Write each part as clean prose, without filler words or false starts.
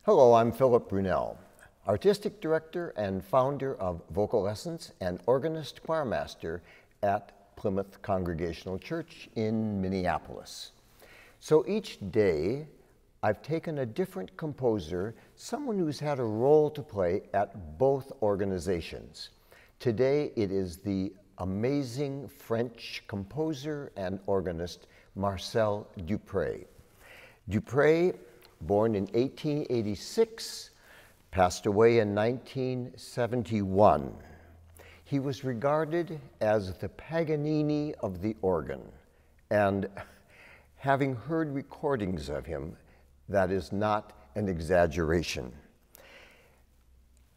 Hello, I'm Philip Brunelle, Artistic Director and founder of Vocal Lessons and organist choirmaster at Plymouth Congregational Church in Minneapolis. So each day, I've taken a different composer, someone who's had a role to play at both organizations. Today, it is the amazing French composer and organist, Marcel Dupré. Dupré, born in 1886, passed away in 1971. He was regarded as the Paganini of the organ, and having heard recordings of him, that is not an exaggeration.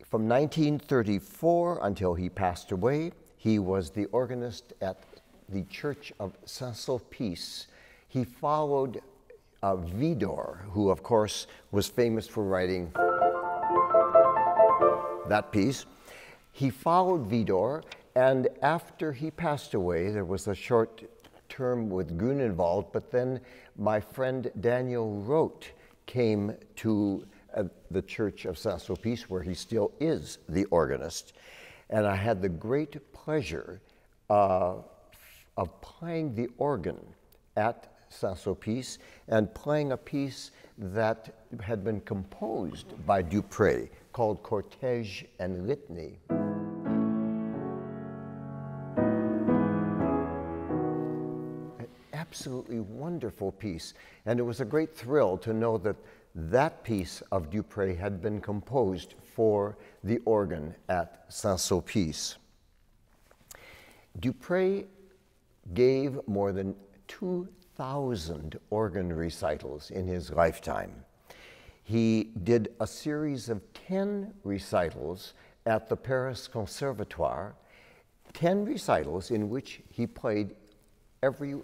From 1934 until he passed away, he was the organist at the Church of Saint-Sulpice. He followed Vidor, who of course was famous for writing that piece. He followed Vidor, and after he passed away, there was a short term with Grunewald, but then my friend Daniel Roth came to the Church of Saint-Sulpice, where he still is the organist, and I had the great pleasure of playing the organ at Saint-Sulpice and playing a piece that had been composed by Dupré called Cortege and Litany. An absolutely wonderful piece, and it was a great thrill to know that that piece of Dupré had been composed for the organ at Saint-Sulpice. Dupré gave more than 2,000 organ recitals in his lifetime. He did a series of 10 recitals at the Paris Conservatoire, 10 recitals in which he played every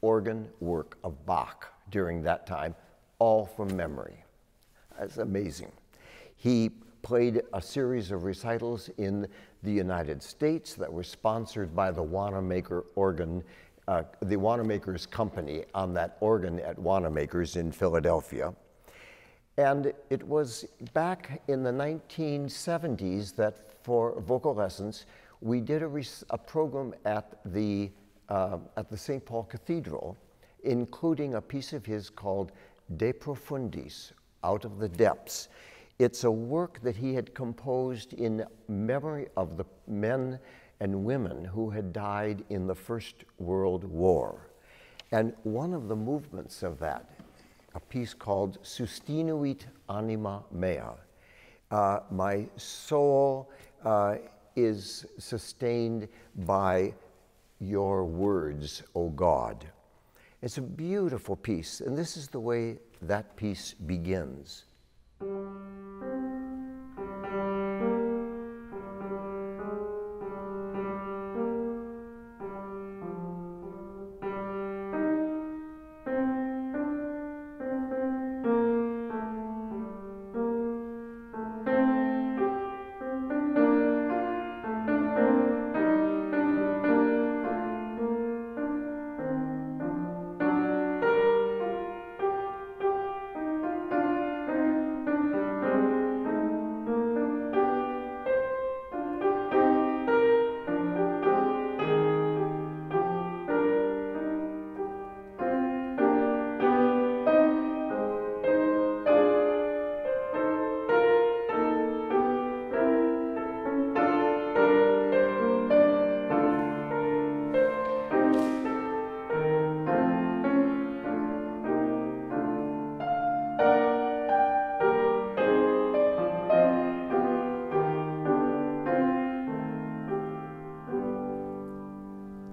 organ work of Bach during that time, all from memory. That's amazing. He played a series of recitals in the United States that were sponsored by the Wanamaker organ, the Wanamaker's company on that organ at Wanamaker's in Philadelphia. And it was back in the 1970s that for Vocal Lessons, we did a program at the St. Paul Cathedral, including a piece of his called De Profundis, Out of the Depths. It's a work that he had composed in memory of the men and women who had died in the First World War. And one of the movements of that, a piece called Sustinuit Anima Mea, my soul is sustained by your words, O God. It's a beautiful piece, and this is the way that piece begins.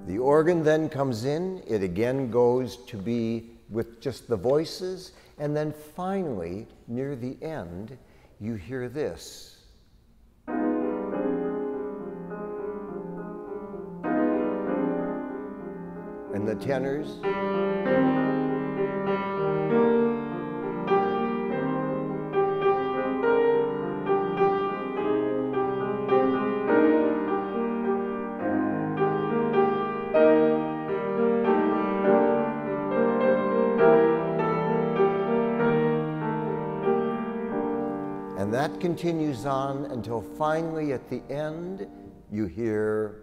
The organ then comes in, it again goes to be with just the voices, and then finally, near the end, you hear this. And the tenors. that continues on until finally at the end you hear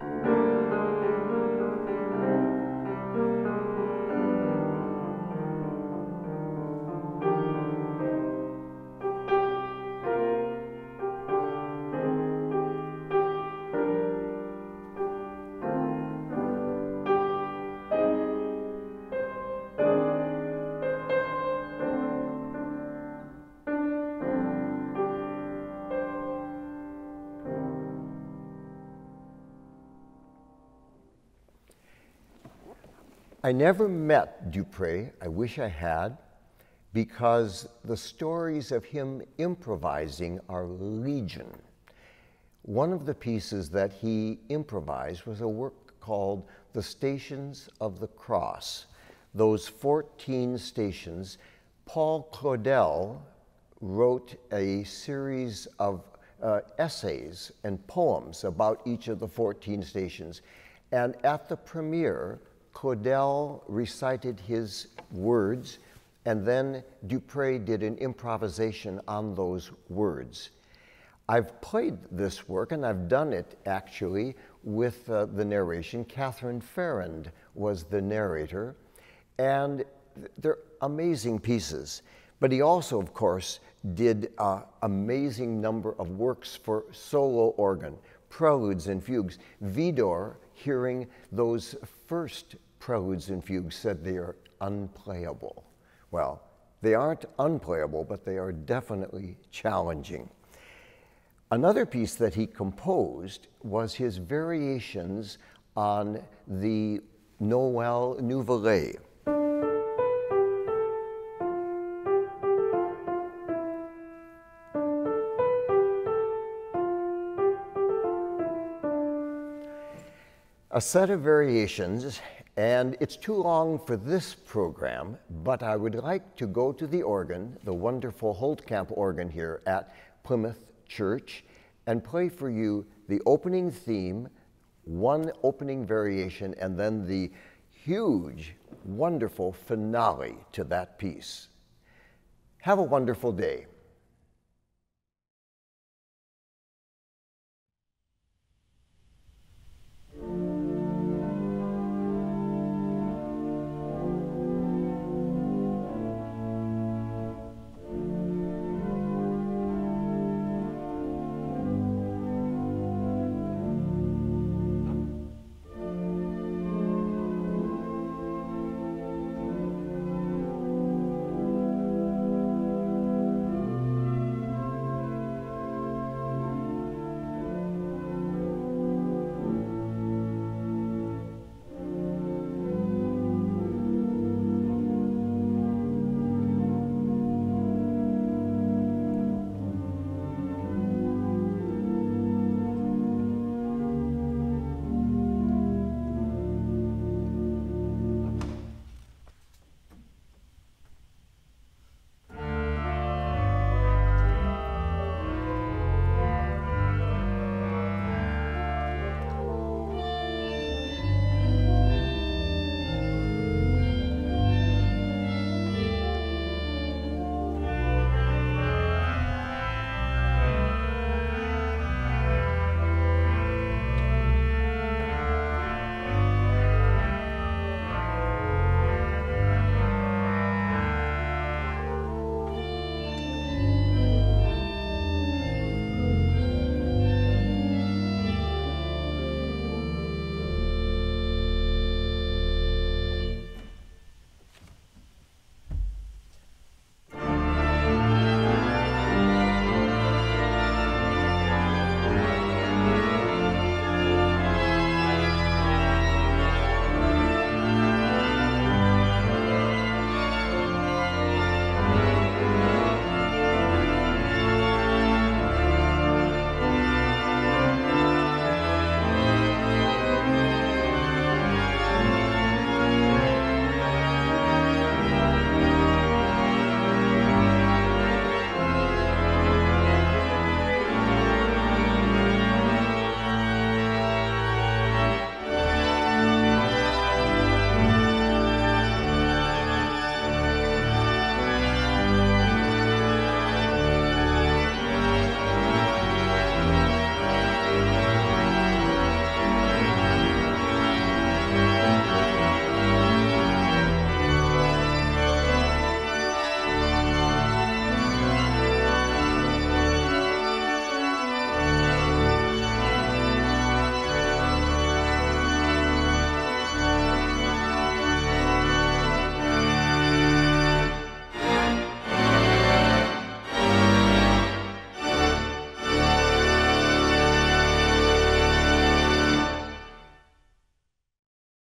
I never met Dupré. I wish I had, because the stories of him improvising are legion. One of the pieces that he improvised was a work called The Stations of the Cross. Those 14 stations, Paul Claudel wrote a series of essays and poems about each of the 14 stations. And at the premiere, Claudel recited his words, and then Dupré did an improvisation on those words. I've played this work, and I've done it actually with the narration. Catherine Farrand was the narrator, and they're amazing pieces. But he also, of course, did an amazing number of works for solo organ, preludes and fugues. Vidor, hearing those first preludes and fugues, said they are unplayable. Well, they aren't unplayable, but they are definitely challenging. Another piece that he composed was his variations on the Noel Valet. A set of variations, and it's too long for this program, but I would like to go to the organ, the wonderful Holtkamp organ here at Plymouth Church, and play for you the opening theme, one opening variation, and then the huge, wonderful finale to that piece. Have a wonderful day.